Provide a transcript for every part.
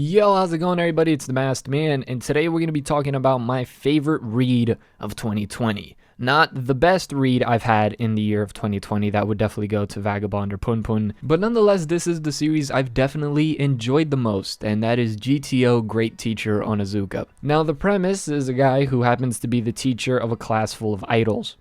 Yo, how's it going, everybody? It's the Masked Man, and today we're going to be talking about my favorite read of 2020. Not the best read I've had in the year of 2020, that would definitely go to Vagabond or Punpun, but nonetheless, this is the series I've definitely enjoyed the most, and that is GTO Great Teacher Onizuka. Now, the premise is a guy who happens to be the teacher of a class full of idols.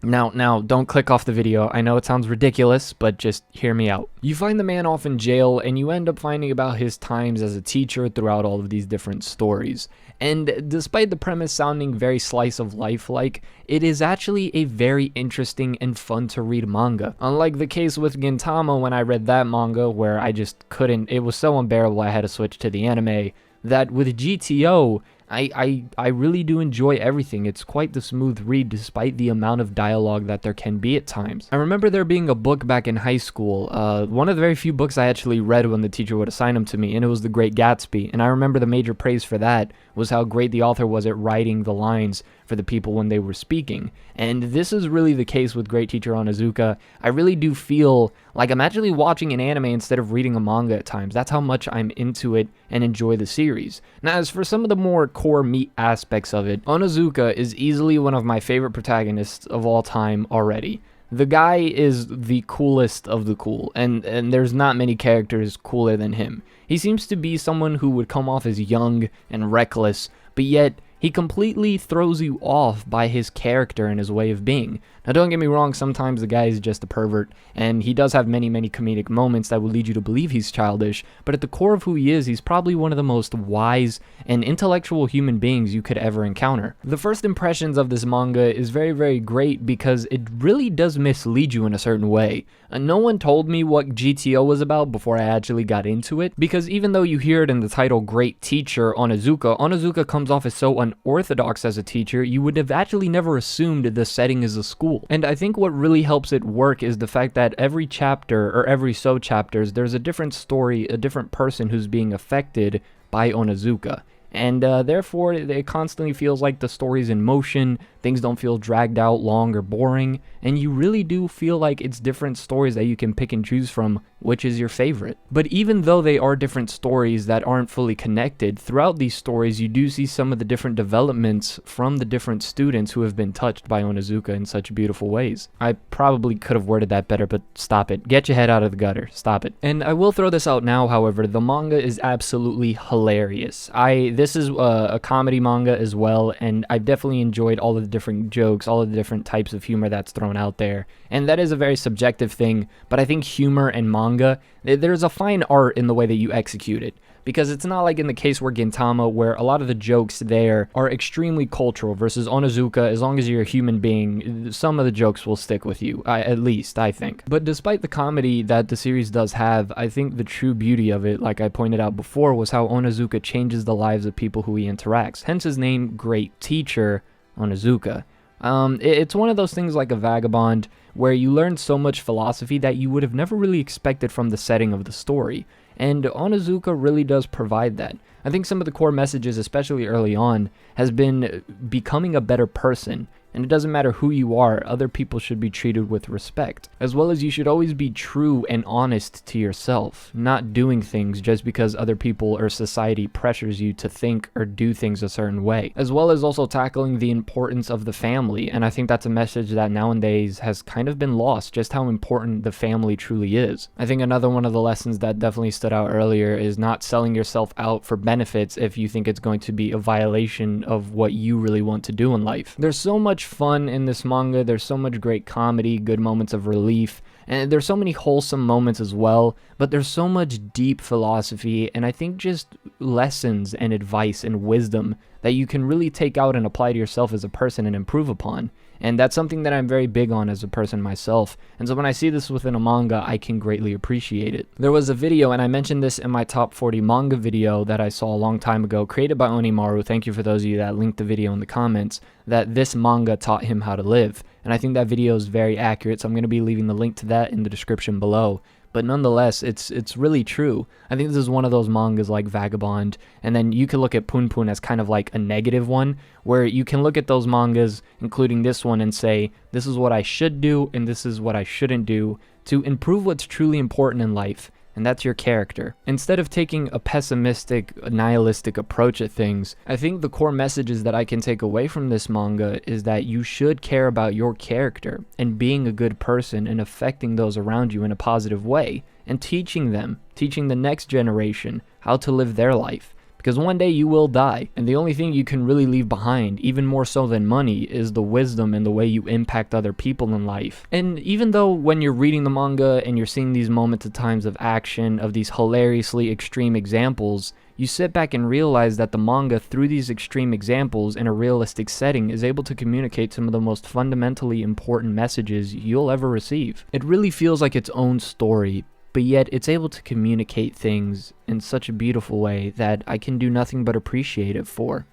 Now, don't click off the video. I know it sounds ridiculous, but just hear me out. You find the man off in jail, and you end up finding about his times as a teacher throughout all of these different stories. And despite the premise sounding very slice of life-like, it is actually a very interesting and fun to read manga. Unlike the case with Gintama when I read that manga, where I just couldn't, it was so unbearable I had to switch to the anime, that with GTO, I really do enjoy everything. It's quite the smooth read despite the amount of dialogue that there can be at times. I remember there being a book back in high school, one of the very few books I actually read when the teacher would assign them to me, and it was The Great Gatsby, and I remember the major praise for that was how great the author was at writing the lines for the people when they were speaking. And this is really the case with Great Teacher Onizuka. I really do feel like I'm actually watching an anime instead of reading a manga at times. That's how much I'm into it and enjoy the series. Now, as for some of the more core meat aspects of it, Onizuka is easily one of my favorite protagonists of all time already. The guy is the coolest of the cool, and there's not many characters cooler than him. He seems to be someone who would come off as young and reckless, but yet he completely throws you off by his character and his way of being. Now, don't get me wrong, sometimes the guy is just a pervert, and he does have many comedic moments that will lead you to believe he's childish, but at the core of who he is, he's probably one of the most wise and intellectual human beings you could ever encounter. The first impressions of this manga is very great because it really does mislead you in a certain way. No one told me what GTO was about before I actually got into it, because even though you hear it in the title Great Teacher Onizuka comes off as so unorthodox as a teacher, you would have actually never assumed the setting is a school. And I think what really helps it work is the fact that every chapter, or every chapters, there's a different story, a different person who's being affected by Onizuka. And therefore, it constantly feels like the story's in motion, things don't feel dragged out long or boring, and you really do feel like it's different stories that you can pick and choose from which is your favorite. But even though they are different stories that aren't fully connected, throughout these stories you do see some of the different developments from the different students who have been touched by Onizuka in such beautiful ways. I probably could have worded that better, but stop it. Get your head out of the gutter. Stop it. And I will throw this out now, however, the manga is absolutely hilarious. This is a comedy manga as well, and I've definitely enjoyed all of the different jokes, all of the different types of humor that's thrown out there. And that is a very subjective thing, but I think humor and manga, there's a fine art in the way that you execute it. Because it's not like in the case where Gintama, where a lot of the jokes there are extremely cultural, versus Onizuka, as long as you're a human being, some of the jokes will stick with you, at least, I think. But despite the comedy that the series does have, I think the true beauty of it, like I pointed out before, was how Onizuka changes the lives of people who he interacts, hence his name, Great Teacher Onizuka. It's one of those things like a Vagabond, where you learn so much philosophy that you would have never really expected from the setting of the story. And Onizuka really does provide that. I think some of the core messages, especially early on, has been becoming a better person. And it doesn't matter who you are, other people should be treated with respect. As well as you should always be true and honest to yourself, not doing things just because other people or society pressures you to think or do things a certain way. As well as also tackling the importance of the family, and I think that's a message that nowadays has kind of been lost, just how important the family truly is. I think another one of the lessons that definitely stood out earlier is not selling yourself out for benefits if you think it's going to be a violation of what you really want to do in life. There's so much fun in this manga, there's so much great comedy, good moments of relief, and there's so many wholesome moments as well, but there's so much deep philosophy, and I think just lessons and advice and wisdom that you can really take out and apply to yourself as a person and improve upon. And that's something that I'm very big on as a person myself. And so when I see this within a manga, I can greatly appreciate it. There was a video, and I mentioned this in my top 40 manga video that I saw a long time ago, created by Onimaru. Thank you for those of you that linked the video in the comments, that this manga taught him how to live. And I think that video is very accurate, so I'm going to be leaving the link to that in the description below. But nonetheless, it's really true. I think this is one of those mangas like Vagabond, and then you can look at Punpun as kind of like a negative one, where you can look at those mangas, including this one, and say, this is what I should do, and this is what I shouldn't do, to improve what's truly important in life. and that's your character. Instead of taking a pessimistic, nihilistic approach at things, I think the core messages that I can take away from this manga is that you should care about your character and being a good person and affecting those around you in a positive way, and teaching the next generation how to live their life. Because one day you will die, and the only thing you can really leave behind, even more so than money, is the wisdom and the way you impact other people in life. And even though when you're reading the manga and you're seeing these moments of times of action, of these hilariously extreme examples, you sit back and realize that the manga, through these extreme examples in a realistic setting, is able to communicate some of the most fundamentally important messages you'll ever receive. It really feels like its own story, but yet it's able to communicate things in such a beautiful way that I can do nothing but appreciate it for.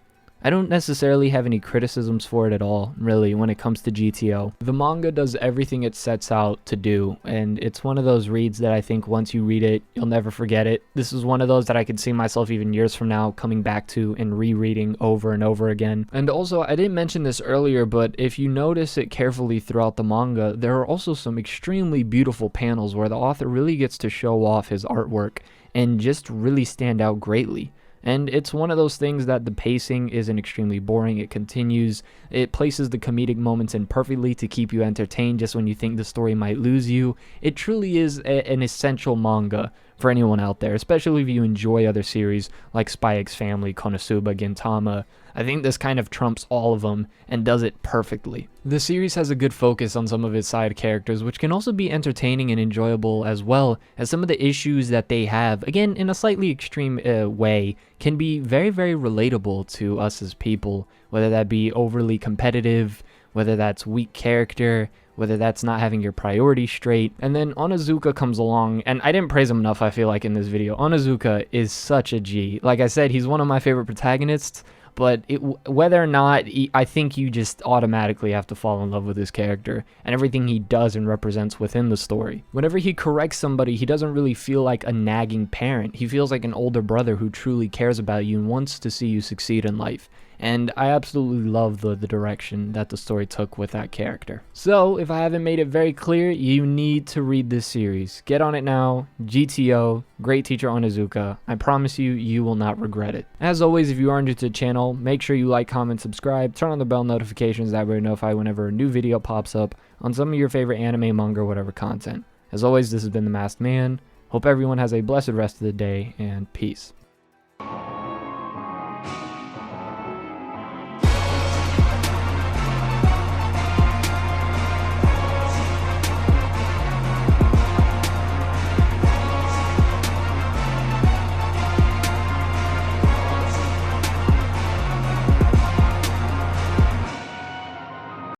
I don't necessarily have any criticisms for it at all, really, when it comes to GTO. The manga does everything it sets out to do, and it's one of those reads that I think once you read it, you'll never forget it. This is one of those that I could see myself even years from now coming back to and rereading over and over again. And also, I didn't mention this earlier, but if you notice it carefully throughout the manga, there are also some extremely beautiful panels where the author really gets to show off his artwork and just really stand out greatly. And it's one of those things that the pacing isn't extremely boring. It continues. It places the comedic moments in perfectly to keep you entertained just when you think the story might lose you. It truly is an essential manga for anyone out there, especially if you enjoy other series like Spy X Family, Konosuba, Gintama. I think this kind of trumps all of them and does it perfectly. The series has a good focus on some of its side characters, which can also be entertaining and enjoyable, as well as some of the issues that they have, again in a slightly extreme way, can be very, very relatable to us as people, whether that be overly competitive, whether that's weak character, whether that's not having your priorities straight. And then Onizuka comes along, and I didn't praise him enough, I feel like, in this video. Onizuka is such a G. Like I said, he's one of my favorite protagonists, but whether or not, I think you just automatically have to fall in love with his character and everything he does and represents within the story. Whenever he corrects somebody, he doesn't really feel like a nagging parent. He feels like an older brother who truly cares about you and wants to see you succeed in life. And I absolutely love the direction that the story took with that character. So, if I haven't made it very clear, you need to read this series. Get on it now. GTO, Great Teacher Onizuka. I promise you, you will not regret it. As always, if you are new to the channel, make sure you like, comment, subscribe, turn on the bell notifications, that way you're notified whenever a new video pops up on some of your favorite anime, manga, or whatever content. As always, this has been The Masked Man. Hope everyone has a blessed rest of the day, and peace.